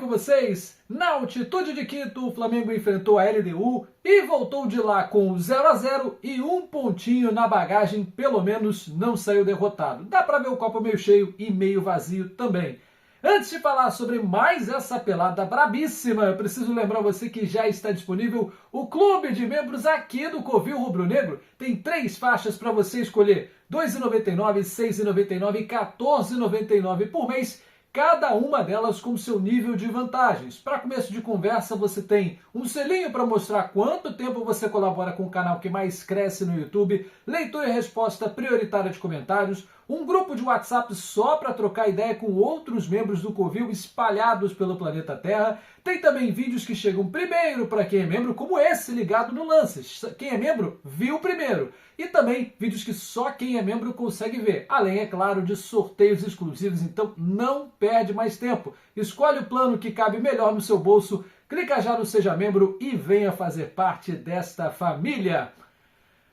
vocês? Na altitude de Quito, o Flamengo enfrentou a LDU e voltou de lá com 0-0 e um pontinho na bagagem, pelo menos não saiu derrotado. Dá para ver o copo meio cheio e meio vazio também. Antes de falar sobre mais essa pelada brabíssima, eu preciso lembrar você que já está disponível o clube de membros aqui do Covil Rubro Negro. Tem 3 faixas para você escolher, R$ 2,99, R$ 6,99 e R$ 14,99 por mês. Cada uma delas com seu nível de vantagens. Para começo de conversa, você tem um selinho para mostrar quanto tempo você colabora com o canal que mais cresce no YouTube, leitura e resposta prioritária de comentários, um grupo de WhatsApp só para trocar ideia com outros membros do Covil espalhados pelo planeta Terra. Tem também vídeos que chegam primeiro para quem é membro, como esse ligado no Lances. Quem é membro, viu primeiro. E também vídeos que só quem é membro consegue ver. Além, é claro, de sorteios exclusivos. Então não perde mais tempo. Escolhe o plano que cabe melhor no seu bolso, clica já no Seja Membro e venha fazer parte desta família.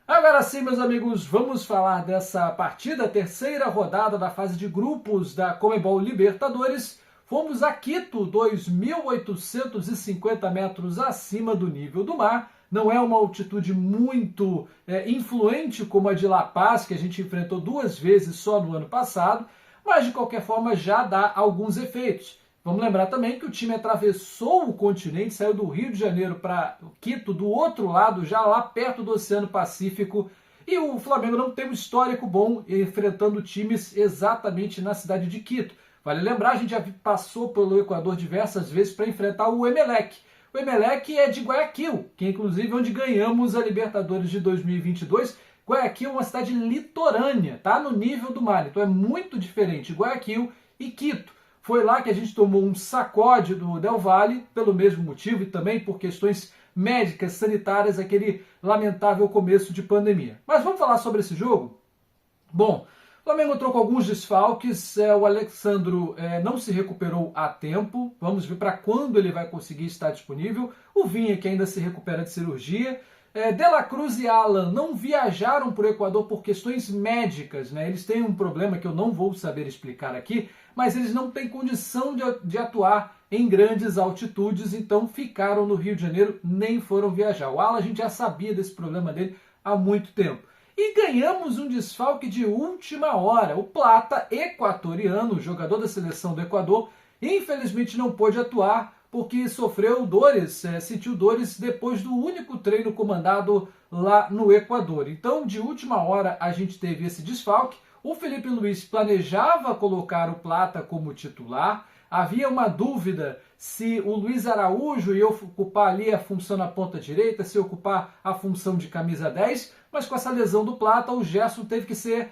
Agora sim, meus amigos, vamos falar dessa partida, terceira rodada da fase de grupos da Conmebol Libertadores. Fomos a Quito, 2.850 metros acima do nível do mar. Não é uma altitude muito influente como a de La Paz, que a gente enfrentou 2 vezes só no ano passado, mas de qualquer forma já dá alguns efeitos. Vamos lembrar também que o time atravessou o continente, saiu do Rio de Janeiro para Quito, do outro lado, já lá perto do Oceano Pacífico, e o Flamengo não tem um histórico bom enfrentando times exatamente na cidade de Quito. Vale lembrar, a gente já passou pelo Equador diversas vezes para enfrentar o Emelec. O Emelec é de Guayaquil, que inclusive é onde ganhamos a Libertadores de 2022. Guayaquil é uma cidade litorânea, tá no nível do mar, então é muito diferente Guayaquil e Quito. Foi lá que a gente tomou um sacode do Del Valle, pelo mesmo motivo e também por questões médicas, sanitárias, aquele lamentável começo de pandemia. Mas vamos falar sobre esse jogo? Bom, o Flamengo entrou com alguns desfalques, o Alexandro não se recuperou a tempo, vamos ver para quando ele vai conseguir estar disponível. O Vinha, que ainda se recupera de cirurgia. De La Cruz e Alan não viajaram para o Equador por questões médicas, né? Eles têm um problema que eu não vou saber explicar aqui, mas eles não têm condição de atuar em grandes altitudes, então ficaram no Rio de Janeiro, nem foram viajar. O Alan, a gente já sabia desse problema dele há muito tempo. E ganhamos um desfalque de última hora. O Plata, equatoriano, jogador da seleção do Equador, infelizmente não pôde atuar porque sofreu dores, sentiu dores depois do único treino comandado lá no Equador. Então, de última hora, a gente teve esse desfalque. O Felipe Luiz planejava colocar o Plata como titular. Havia uma dúvida se o Luiz Araújo ia ocupar ali a função na ponta direita, se ia ocupar a função de camisa 10, mas com essa lesão do Plata, o Gerson teve que ser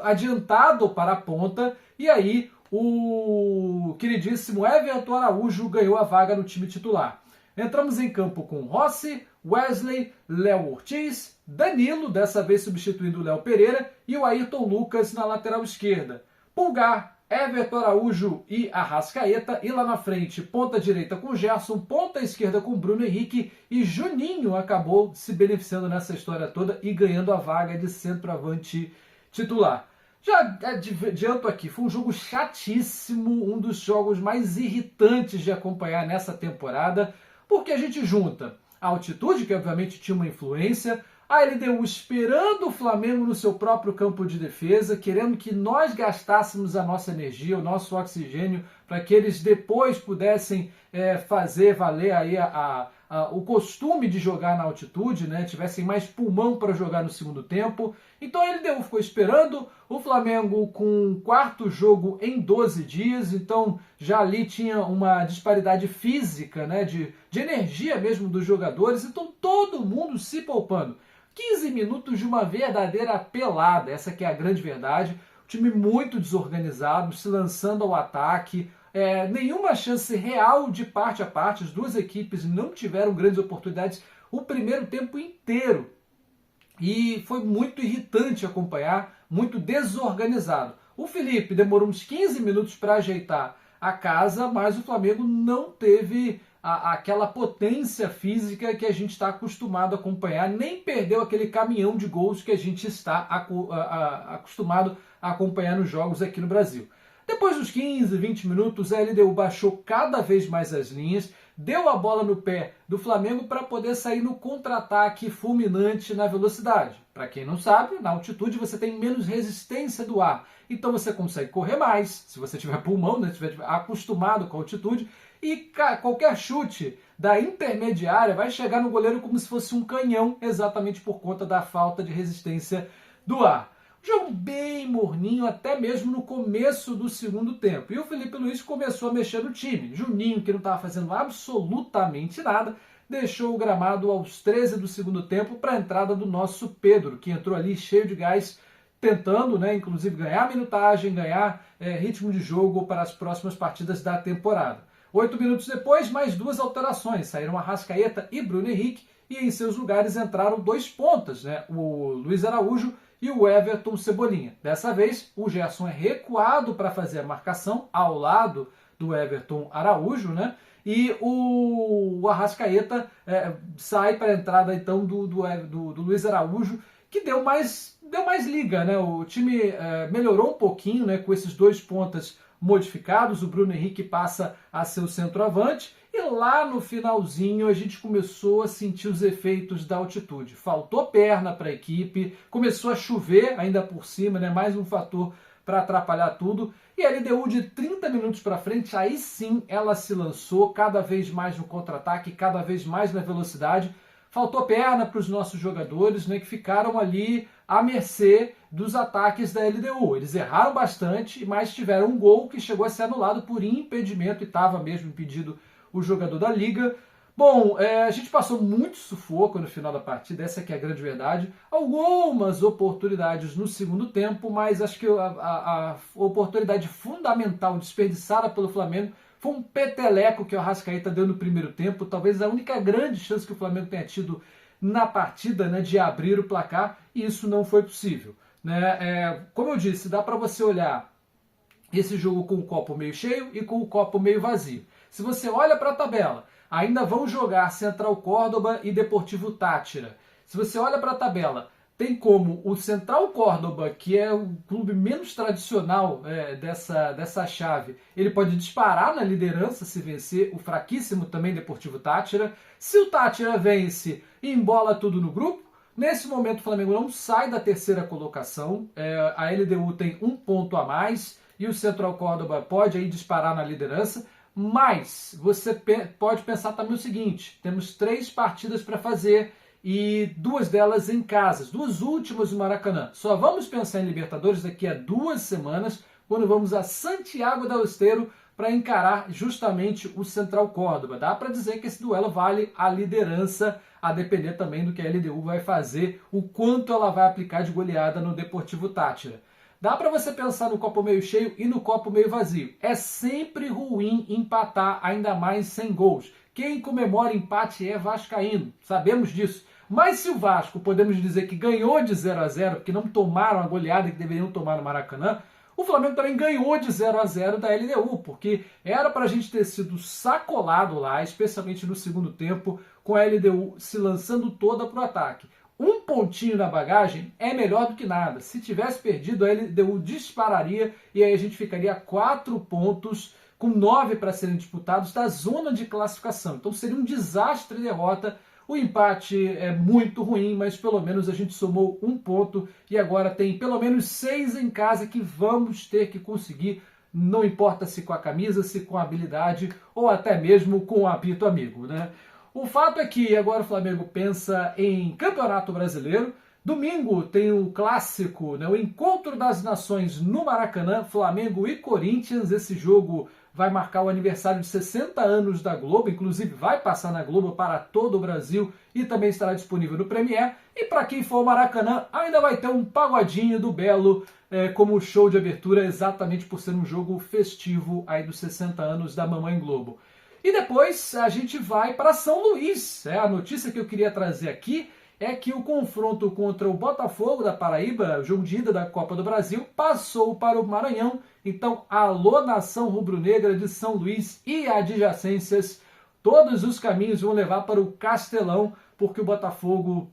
adiantado para a ponta, e aí o queridíssimo Everton Araújo ganhou a vaga no time titular. Entramos em campo com Rossi, Wesley, Léo Ortiz, Danilo, dessa vez substituindo o Léo Pereira, e o Ayrton Lucas na lateral esquerda. Pulgar, Everton Araújo e Arrascaeta, e lá na frente, ponta direita com Gerson, ponta esquerda com Bruno Henrique, e Juninho acabou se beneficiando nessa história toda e ganhando a vaga de centroavante titular. Já adianto aqui, foi um jogo chatíssimo, um dos jogos mais irritantes de acompanhar nessa temporada, porque a gente junta a altitude, que obviamente tinha uma influência, a LDU esperando o Flamengo no seu próprio campo de defesa, querendo que nós gastássemos a nossa energia, o nosso oxigênio, para que eles depois pudessem fazer valer aí o costume de jogar na altitude, né? Tivessem mais pulmão para jogar no segundo tempo. Então a LDU ficou esperando, o Flamengo com o 4º jogo em 12 dias, então já ali tinha uma disparidade física, né? de energia mesmo dos jogadores, então todo mundo se poupando. 15 minutos de uma verdadeira pelada, essa que é a grande verdade. O time muito desorganizado, se lançando ao ataque, nenhuma chance real de parte a parte. As duas equipes não tiveram grandes oportunidades o primeiro tempo inteiro. E foi muito irritante acompanhar, muito desorganizado. O Felipe demorou uns 15 minutos para ajeitar a casa, mas o Flamengo não teve aquela potência física que a gente está acostumado a acompanhar, nem perdeu aquele caminhão de gols que a gente está acostumado a acompanhar nos jogos aqui no Brasil. Depois dos 15, 20 minutos, a LDU baixou cada vez mais as linhas, deu a bola no pé do Flamengo para poder sair no contra-ataque fulminante na velocidade. Para quem não sabe, na altitude você tem menos resistência do ar, então você consegue correr mais, se você tiver pulmão, né, se estiver acostumado com a altitude, e qualquer chute da intermediária vai chegar no goleiro como se fosse um canhão, exatamente por conta da falta de resistência do ar. Jogo bem morninho, até mesmo no começo do segundo tempo. E o Felipe Luiz começou a mexer no time. Juninho, que não estava fazendo absolutamente nada, deixou o gramado aos 13 do segundo tempo para a entrada do nosso Pedro, que entrou ali cheio de gás, tentando, né, inclusive, ganhar minutagem, ganhar ritmo de jogo para as próximas partidas da temporada. 8 minutos depois, mais duas alterações. Saíram Arrascaeta e Bruno Henrique, e em seus lugares entraram dois pontas, né, o Luiz Araújo e o Everton Cebolinha. Dessa vez, o Gerson é recuado para fazer a marcação ao lado do Everton Araújo, né? E o Arrascaeta sai para a entrada então do Luiz Araújo, que deu mais liga, né? O time melhorou um pouquinho, né, com esses dois pontas modificados. O Bruno Henrique passa a ser o centroavante. E lá no finalzinho a gente começou a sentir os efeitos da altitude. Faltou perna para a equipe, começou a chover ainda por cima, né? Mais um fator para atrapalhar tudo. E a LDU de 30 minutos para frente, aí sim ela se lançou cada vez mais no contra-ataque, cada vez mais na velocidade. Faltou perna para os nossos jogadores, né, que ficaram ali à mercê dos ataques da LDU. Eles erraram bastante, mas tiveram um gol que chegou a ser anulado por impedimento e estava mesmo impedido o jogador da Liga. Bom, a gente passou muito sufoco no final da partida, essa que é a grande verdade. Algumas oportunidades no segundo tempo, mas acho que a oportunidade fundamental desperdiçada pelo Flamengo foi um peteleco que o Arrascaeta deu no primeiro tempo, talvez a única grande chance que o Flamengo tenha tido na partida, né, de abrir o placar, e isso não foi possível. Né? Como eu disse, dá para você olhar esse jogo com o copo meio cheio e com o copo meio vazio. Se você olha para a tabela, ainda vão jogar Central Córdoba e Deportivo Táchira. Se você olha para a tabela, tem como o Central Córdoba, que é o clube menos tradicional dessa chave, ele pode disparar na liderança se vencer o fraquíssimo também Deportivo Táchira. Se o Táchira vence, embola tudo no grupo. Nesse momento o Flamengo não sai da terceira colocação, a LDU tem um ponto a mais e o Central Córdoba pode aí disparar na liderança. Mas você pode pensar também o seguinte, temos 3 partidas para fazer e 2 delas em casa, as 2 últimas do Maracanã. Só vamos pensar em Libertadores daqui a 2 semanas, quando vamos a Santiago del Estero para encarar justamente o Central Córdoba. Dá para dizer que esse duelo vale a liderança, a depender também do que a LDU vai fazer, o quanto ela vai aplicar de goleada no Deportivo Táchira. Dá para você pensar no copo meio cheio e no copo meio vazio. É sempre ruim empatar, ainda mais sem gols. Quem comemora empate é vascaíno, sabemos disso. Mas se o Vasco, podemos dizer que ganhou de 0-0, porque não tomaram a goleada que deveriam tomar no Maracanã, o Flamengo também ganhou de 0-0 da LDU, porque era para a gente ter sido sacolado lá, especialmente no segundo tempo, com a LDU se lançando toda para o ataque. Um pontinho na bagagem é melhor do que nada. Se tivesse perdido, a LDU dispararia e aí a gente ficaria a 4 pontos, com 9 para serem disputados, da zona de classificação. Então seria um desastre derrota. O empate é muito ruim, mas pelo menos a gente somou 1 ponto e agora tem pelo menos 6 em casa que vamos ter que conseguir, não importa se com a camisa, se com a habilidade ou até mesmo com o apito amigo, né? O fato é que agora o Flamengo pensa em Campeonato Brasileiro. Domingo tem o clássico, né, o Encontro das Nações no Maracanã, Flamengo e Corinthians. Esse jogo vai marcar o aniversário de 60 anos da Globo, inclusive vai passar na Globo para todo o Brasil e também estará disponível no Premiere. E para quem for ao Maracanã, ainda vai ter um pagodinho do Belo como show de abertura, exatamente por ser um jogo festivo aí dos 60 anos da Mamãe Globo. E depois a gente vai para São Luís. A notícia que eu queria trazer aqui é que o confronto contra o Botafogo da Paraíba, o jogo de ida da Copa do Brasil, passou para o Maranhão. Então, alô nação rubro-negra de São Luís e adjacências, todos os caminhos vão levar para o Castelão, porque o Botafogo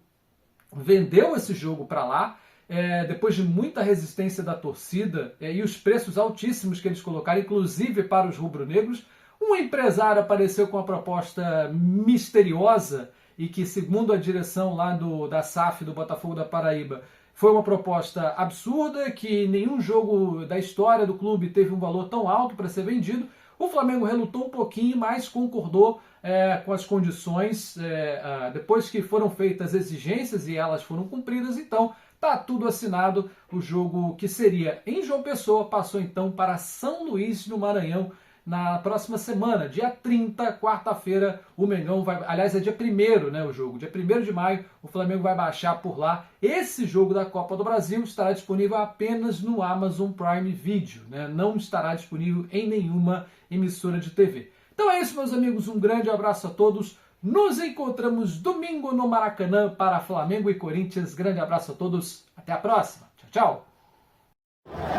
vendeu esse jogo para lá. depois de muita resistência da torcida e os preços altíssimos que eles colocaram, inclusive para os rubro-negros, um empresário apareceu com uma proposta misteriosa e que, segundo a direção lá da SAF, do Botafogo da Paraíba, foi uma proposta absurda, que nenhum jogo da história do clube teve um valor tão alto para ser vendido. O Flamengo relutou um pouquinho, mas concordou com as condições depois que foram feitas as exigências e elas foram cumpridas. Então, tá tudo assinado. O jogo que seria em João Pessoa passou então para São Luís, no Maranhão, na próxima semana, dia 30, quarta-feira, o Mengão vai... Aliás, é dia 1º, né, o jogo. Dia 1º de maio, o Flamengo vai baixar por lá. Esse jogo da Copa do Brasil estará disponível apenas no Amazon Prime Video, né? Não estará disponível em nenhuma emissora de TV. Então é isso, meus amigos. Um grande abraço a todos. Nos encontramos domingo no Maracanã para Flamengo e Corinthians. Grande abraço a todos. Até a próxima. Tchau, tchau.